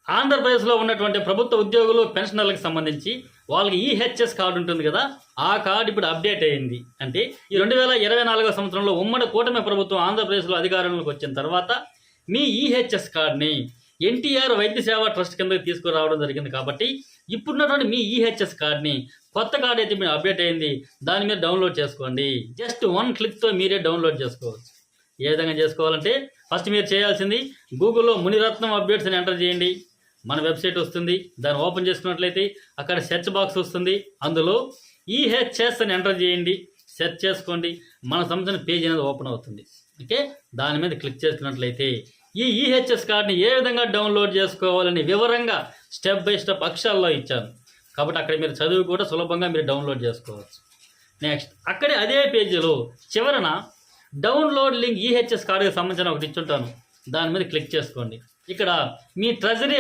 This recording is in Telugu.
ఆంధ్రప్రదేశ్లో ఉన్నటువంటి ప్రభుత్వ ఉద్యోగులు పెన్షనర్లకు సంబంధించి వాళ్ళకి ఈహెచ్ఎస్ కార్డు ఉంటుంది కదా, ఆ కార్డు ఇప్పుడు అప్డేట్ అయ్యింది. అంటే ఈ 2024 సంవత్సరంలో ఉమ్మడి కూటమి ప్రభుత్వం ఆంధ్రప్రదేశ్లో అధికారంలోకి వచ్చిన తర్వాత మీ ఈహెచ్ఎస్ కార్డుని ఎన్టీఆర్ వైద్య సేవా ట్రస్ట్ కిందకి తీసుకురావడం జరిగింది. కాబట్టి ఇప్పుడున్నటువంటి మీ ఈహెచ్ఎస్ కార్డుని కొత్త కార్డు అయితే మీరు అప్డేట్ అయింది, దాని మీద డౌన్లోడ్ చేసుకోండి. జస్ట్ 1 క్లిక్తో మీరే డౌన్లోడ్ చేసుకోవచ్చు. ఏ విధంగా చేసుకోవాలంటే ఫస్ట్ మీరు చేయాల్సింది గూగుల్లో మునిరత్నం అప్డేట్స్ అని ఎంటర్ చేయండి. మన వెబ్సైట్ వస్తుంది. దాన్ని ఓపెన్ చేసుకున్నట్లయితే అక్కడ సెర్చ్ బాక్స్ వస్తుంది. అందులో ఈహెచ్ఎస్ అని ఎంటర్ చేయండి, సెర్చ్ చేసుకోండి. మన సంబంధించిన పేజ్ అనేది ఓపెన్ అవుతుంది. ఓకే, దాని మీద క్లిక్ చేసుకున్నట్లయితే ఈ ఈహెచ్ఎస్ కార్డుని ఏ విధంగా డౌన్లోడ్ చేసుకోవాలని వివరంగా స్టెప్ బై స్టెప్ అక్షరాల్లో ఇచ్చాను. కాబట్టి అక్కడ మీరు చదువు కూడా సులభంగా మీరు డౌన్లోడ్ చేసుకోవచ్చు. నెక్స్ట్ అక్కడే అదే పేజీలో చివరన డౌన్లోడ్ లింక్ ఈహెచ్ఎస్ కార్డుకి సంబంధించిన ఒకటి ఇచ్చుంటాను. దాని మీద క్లిక్ చేసుకోండి. ఇక్కడ మీ ట్రెజరీ